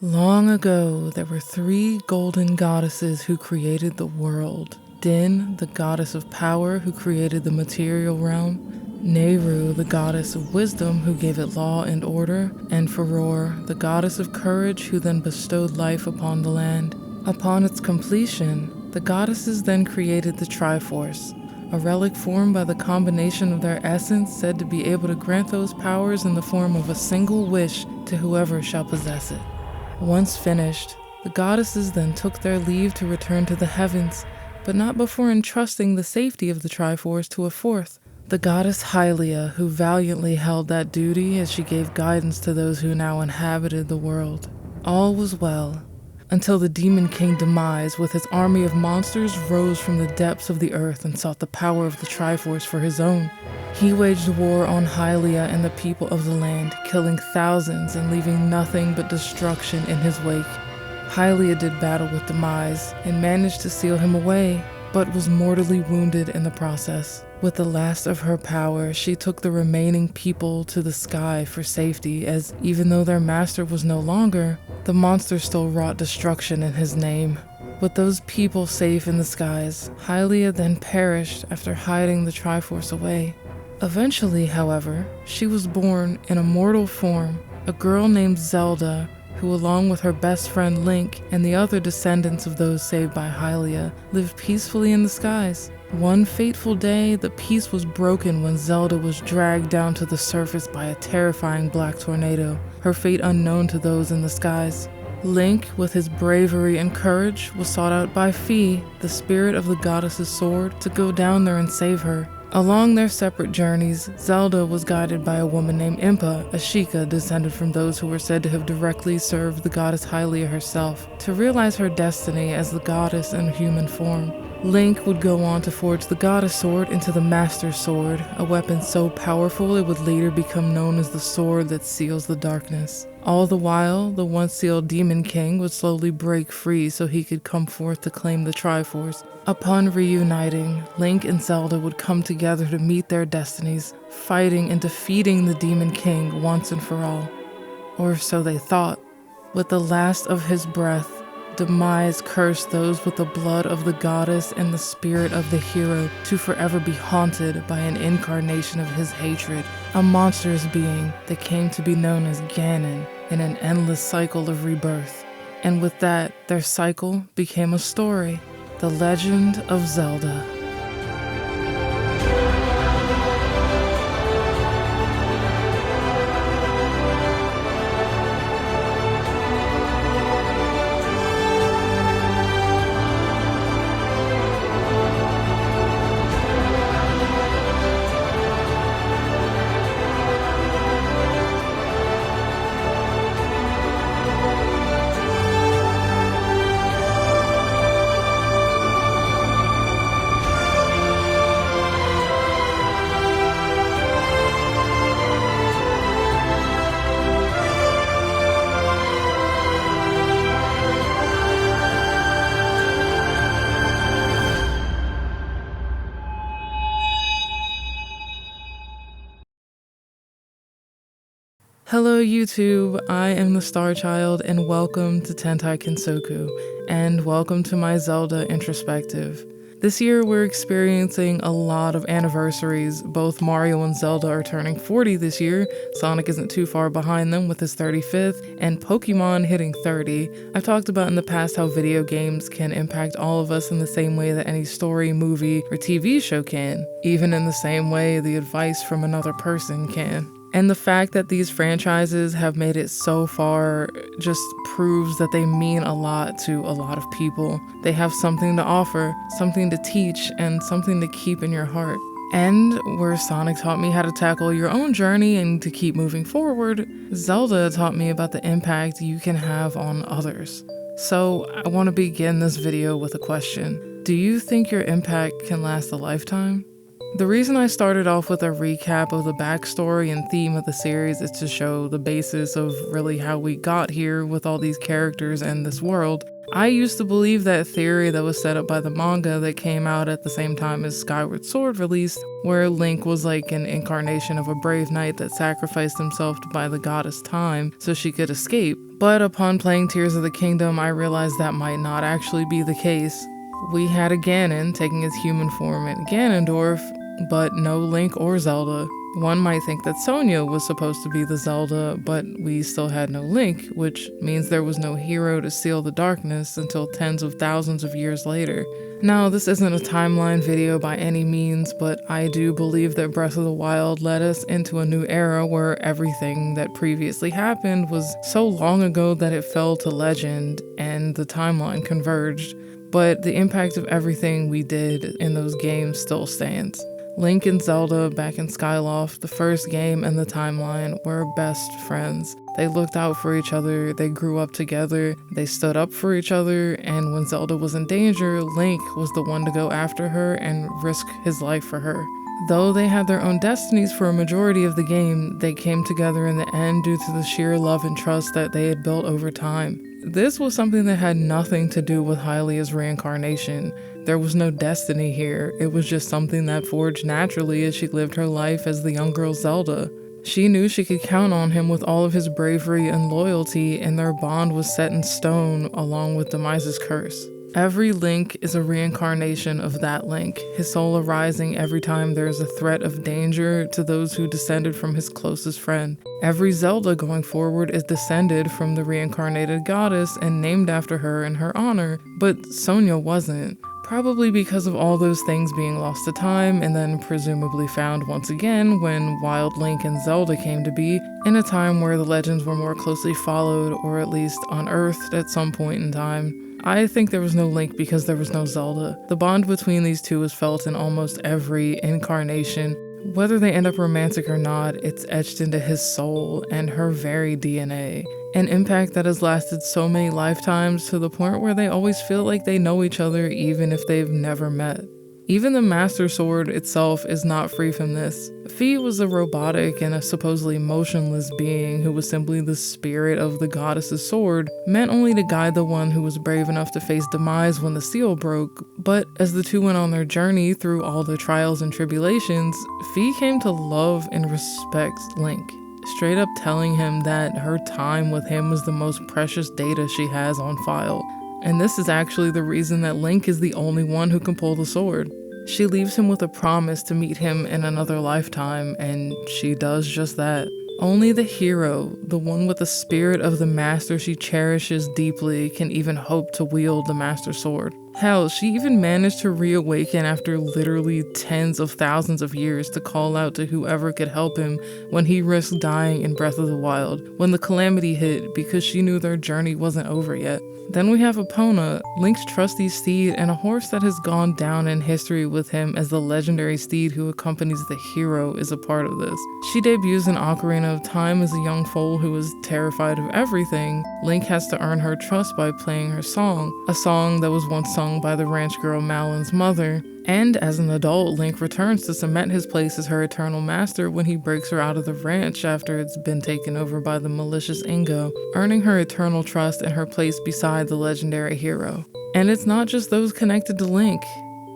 Long ago, there were 3 golden goddesses who created the world. Din, the goddess of power, who created the material realm. Nehru, the goddess of wisdom, who gave it law and order. And Furor, the goddess of courage, who then bestowed life upon the land. Upon its completion, the goddesses then created the Triforce, a relic formed by the combination of their essence said to be able to grant those powers in the form of a single wish to whoever shall possess it. Once finished, the goddesses then took their leave to return to the heavens, but not before entrusting the safety of the Triforce to a 4th, the goddess Hylia, who valiantly held that duty as she gave guidance to those who now inhabited the world. All was well, until the Demon King Demise with his army of monsters rose from the depths of the earth and sought the power of the Triforce for his own. He waged war on Hylia and the people of the land, killing thousands and leaving nothing but destruction in his wake. Hylia did battle with Demise and managed to seal him away, but was mortally wounded in the process. With the last of her power, she took the remaining people to the sky for safety, as even though their master was no longer, the monster still wrought destruction in his name. With those people safe in the skies, Hylia then perished after hiding the Triforce away. Eventually, however, she was born in a mortal form, a girl named Zelda, who along with her best friend Link and the other descendants of those saved by Hylia, lived peacefully in the skies. One fateful day, the peace was broken when Zelda was dragged down to the surface by a terrifying black tornado, her fate unknown to those in the skies. Link, with his bravery and courage, was sought out by Fi, the spirit of the goddess's sword, to go down there and save her. Along their separate journeys, Zelda was guided by a woman named Impa, a Sheikah descended from those who were said to have directly served the goddess Hylia herself, to realize her destiny as the goddess in human form. Link would go on to forge the goddess sword into the master sword, a weapon so powerful it would later become known as the sword that seals the darkness. All the while, the once sealed Demon King would slowly break free so he could come forth to claim the Triforce. Upon reuniting, Link and Zelda would come together to meet their destinies, fighting and defeating the Demon King once and for all. Or so they thought. With the last of his breath, Demise cursed those with the blood of the goddess and the spirit of the hero to forever be haunted by an incarnation of his hatred, a monstrous being that came to be known as Ganon, in an endless cycle of rebirth. And with that, their cycle became a story, The Legend of Zelda. Hello YouTube, I am the StarChild and welcome to Tentai Kansoku, and welcome to my Zelda Introspective. This year we're experiencing a lot of anniversaries. Both Mario and Zelda are turning 40 this year, Sonic isn't too far behind them with his 35th, and Pokemon hitting 30. I've talked about in the past how video games can impact all of us in the same way that any story, movie, or TV show can, even in the same way the advice from another person can. And the fact that these franchises have made it so far just proves that they mean a lot to a lot of people. They have something to offer, something to teach, and something to keep in your heart. And where Sonic taught me how to tackle your own journey and to keep moving forward, Zelda taught me about the impact you can have on others. So I want to begin this video with a question. Do you think your impact can last a lifetime? The reason I started off with a recap of the backstory and theme of the series is to show the basis of really how we got here with all these characters and this world. I used to believe that theory that was set up by the manga that came out at the same time as Skyward Sword released, where Link was like an incarnation of a brave knight that sacrificed himself to buy the goddess time so she could escape. But upon playing Tears of the Kingdom, I realized that might not actually be the case. We had a Ganon taking his human form in Ganondorf, but no Link or Zelda. One might think that Sonia was supposed to be the Zelda, but we still had no Link, which means there was no hero to seal the darkness until tens of thousands of years later. Now, this isn't a timeline video by any means, but I do believe that Breath of the Wild led us into a new era where everything that previously happened was so long ago that it fell to legend and the timeline converged. But the impact of everything we did in those games still stands. Link and Zelda back in Skyloft, the first game and the timeline, were best friends. They looked out for each other, they grew up together, they stood up for each other, and when Zelda was in danger, Link was the one to go after her and risk his life for her. Though they had their own destinies for a majority of the game, they came together in the end due to the sheer love and trust that they had built over time. This was something that had nothing to do with Hylia's reincarnation. There was no destiny here, it was just something that forged naturally as she lived her life as the young girl Zelda. She knew she could count on him with all of his bravery and loyalty, and their bond was set in stone along with Demise's curse. Every Link is a reincarnation of that Link, his soul arising every time there is a threat of danger to those who descended from his closest friend. Every Zelda going forward is descended from the reincarnated goddess and named after her in her honor, but Sonia wasn't. Probably because of all those things being lost to time and then presumably found once again when Wild Link and Zelda came to be, in a time where the legends were more closely followed or at least unearthed at some point in time. I think there was no Link because there was no Zelda. The bond between these two is felt in almost every incarnation. Whether they end up romantic or not, it's etched into his soul and her very DNA. An impact that has lasted so many lifetimes to the point where they always feel like they know each other even if they've never met. Even the Master Sword itself is not free from this. Fi was a robotic and a supposedly motionless being who was simply the spirit of the goddess's sword, meant only to guide the one who was brave enough to face demise when the seal broke. But as the two went on their journey through all the trials and tribulations, Fi came to love and respect Link, straight up telling him that her time with him was the most precious data she has on file. And this is actually the reason that Link is the only one who can pull the sword. She leaves him with a promise to meet him in another lifetime, and she does just that. Only the hero, the one with the spirit of the master she cherishes deeply, can even hope to wield the Master Sword. Hell, she even managed to reawaken after literally tens of thousands of years to call out to whoever could help him when he risked dying in Breath of the Wild, when the calamity hit, because she knew their journey wasn't over yet. Then we have Epona, Link's trusty steed, and a horse that has gone down in history with him as the legendary steed who accompanies the hero is a part of this. She debuts in Ocarina of Time as a young foal who is terrified of everything. Link has to earn her trust by playing her song, a song that was once sung by the ranch girl Malin's mother. And as an adult, Link returns to cement his place as her eternal master when he breaks her out of the ranch after it's been taken over by the malicious Ingo, earning her eternal trust and her place beside the legendary hero. And it's not just those connected to Link.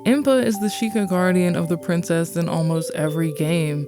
Impa is the Sheikah guardian of the princess in almost every game.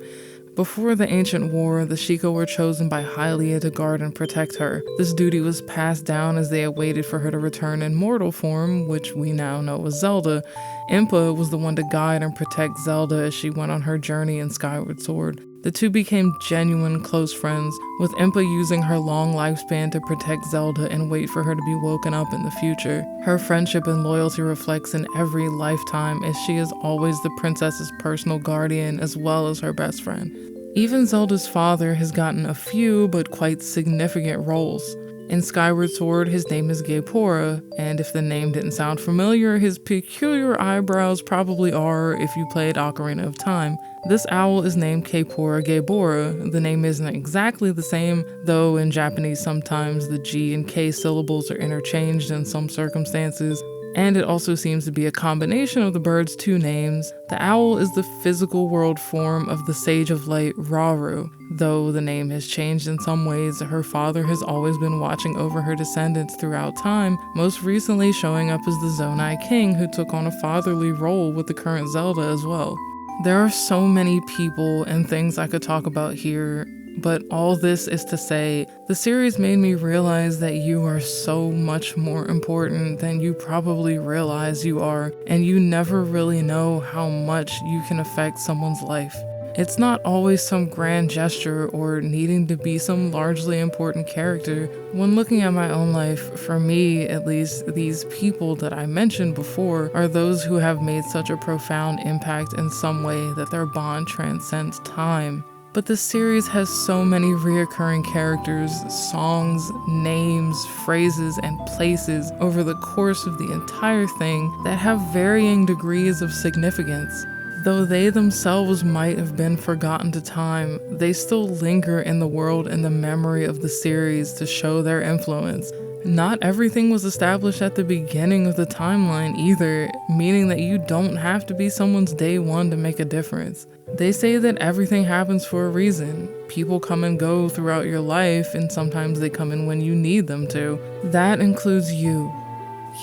Before the Ancient War, the Sheikah were chosen by Hylia to guard and protect her. This duty was passed down as they awaited for her to return in mortal form, which we now know was Zelda. Impa was the one to guide and protect Zelda as she went on her journey in Skyward Sword. The two became genuine close friends, with Impa using her long lifespan to protect Zelda and wait for her to be woken up in the future. Her friendship and loyalty reflects in every lifetime, as she is always the princess's personal guardian as well as her best friend. Even Zelda's father has gotten a few but quite significant roles. In Skyward Sword, his name is Gaepora, and if the name didn't sound familiar, his peculiar eyebrows probably are if you played Ocarina of Time. This owl is named Kaepora Gaebora. The name isn't exactly the same, though in Japanese sometimes the G and K syllables are interchanged in some circumstances. And it also seems to be a combination of the bird's two names. The owl is the physical world form of the Sage of Light, Rauru. Though the name has changed in some ways, her father has always been watching over her descendants throughout time, most recently showing up as the Zonai King, who took on a fatherly role with the current Zelda as well. There are so many people and things I could talk about here, but all this is to say, the series made me realize that you are so much more important than you probably realize you are, and you never really know how much you can affect someone's life. It's not always some grand gesture or needing to be some largely important character. When looking at my own life, for me at least, these people that I mentioned before are those who have made such a profound impact in some way that their bond transcends time. But the series has so many reoccurring characters, songs, names, phrases, and places over the course of the entire thing that have varying degrees of significance. Though they themselves might have been forgotten to time, they still linger in the world and the memory of the series to show their influence. Not everything was established at the beginning of the timeline either, meaning that you don't have to be someone's day one to make a difference. They say that everything happens for a reason. People come and go throughout your life, and sometimes they come in when you need them to. That includes you.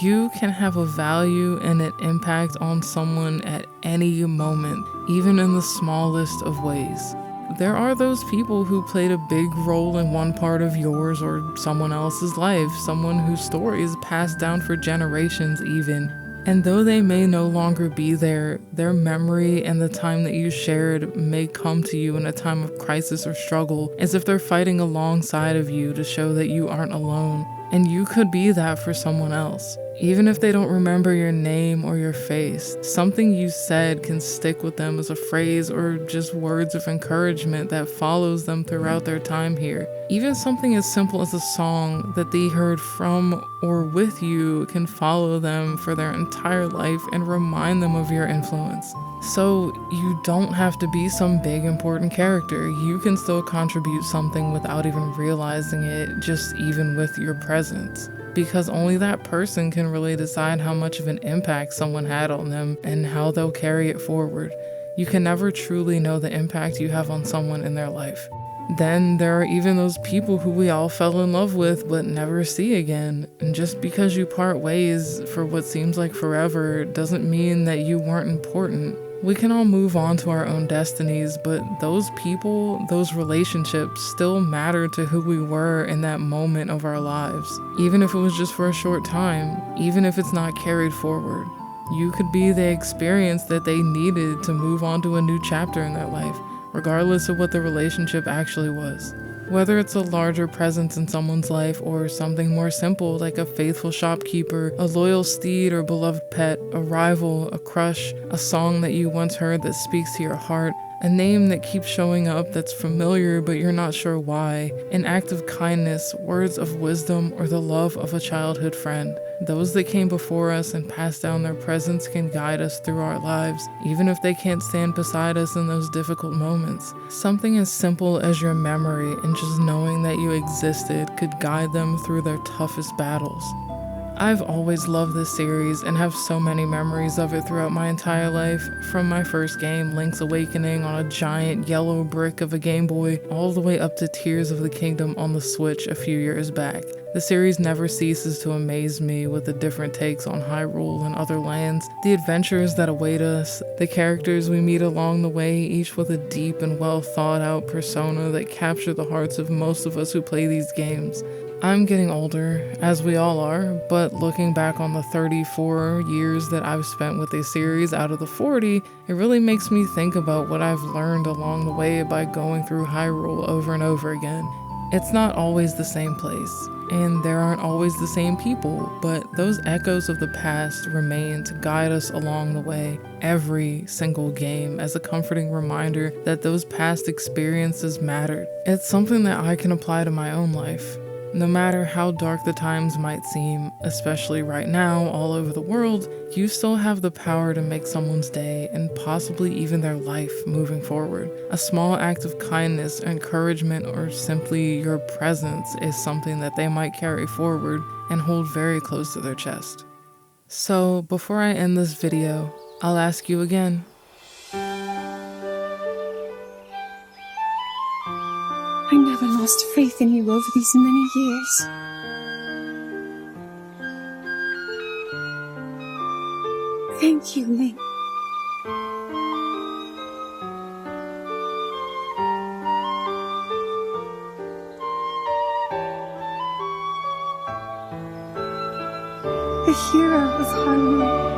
You can have a value and an impact on someone at any moment, even in the smallest of ways. There are those people who played a big role in one part of yours or someone else's life, someone whose story is passed down for generations even. And though they may no longer be there, their memory and the time that you shared may come to you in a time of crisis or struggle, as if they're fighting alongside of you to show that you aren't alone. And you could be that for someone else. Even if they don't remember your name or your face, something you said can stick with them as a phrase or just words of encouragement that follows them throughout their time here. Even something as simple as a song that they heard from or with you can follow them for their entire life and remind them of your influence. So you don't have to be some big important character. You can still contribute something without even realizing it, just even with your presence. Because only that person can really decide how much of an impact someone had on them and how they'll carry it forward. You can never truly know the impact you have on someone in their life. Then there are even those people who we all fell in love with but never see again. And just because you part ways for what seems like forever doesn't mean that you weren't important. We can all move on to our own destinies, but those people, those relationships still matter to who we were in that moment of our lives. Even if it was just for a short time, even if it's not carried forward. You could be the experience that they needed to move on to a new chapter in their life, regardless of what the relationship actually was. Whether it's a larger presence in someone's life or something more simple like a faithful shopkeeper, a loyal steed or beloved pet, a rival, a crush, a song that you once heard that speaks to your heart, a name that keeps showing up that's familiar but you're not sure why, an act of kindness, words of wisdom, or the love of a childhood friend. Those that came before us and passed down their presence can guide us through our lives, even if they can't stand beside us in those difficult moments. Something as simple as your memory and just knowing that you existed could guide them through their toughest battles. I've always loved this series and have so many memories of it throughout my entire life, from my first game, Link's Awakening, on a giant yellow brick of a Game Boy, all the way up to Tears of the Kingdom on the Switch a few years back. The series never ceases to amaze me with the different takes on Hyrule and other lands, the adventures that await us, the characters we meet along the way, each with a deep and well thought out persona that capture the hearts of most of us who play these games. I'm getting older, as we all are, but looking back on the 34 years that I've spent with a series out of the 40, it really makes me think about what I've learned along the way by going through Hyrule over and over again. It's not always the same place, and there aren't always the same people, but those echoes of the past remain to guide us along the way, every single game, as a comforting reminder that those past experiences mattered. It's something that I can apply to my own life. No matter how dark the times might seem, especially right now all over the world, you still have the power to make someone's day and possibly even their life moving forward. A small act of kindness, encouragement, or simply your presence is something that they might carry forward and hold very close to their chest. So before I end this video, I'll ask you again. I never lost faith in you over these many years. Thank you, Link. The hero of Harmony.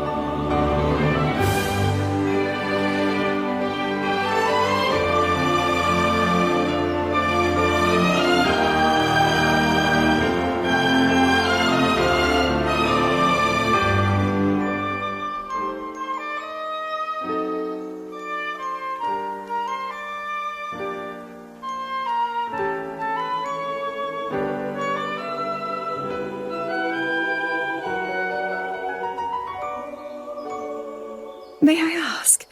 May I ask?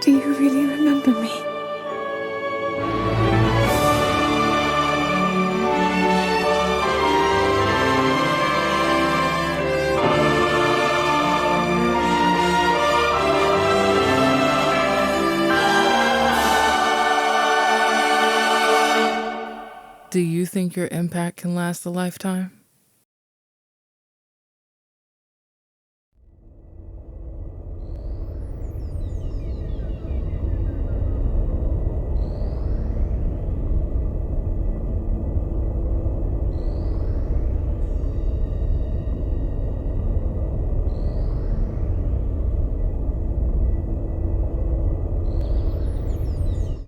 Do you really remember me? Do you think your impact can last a lifetime?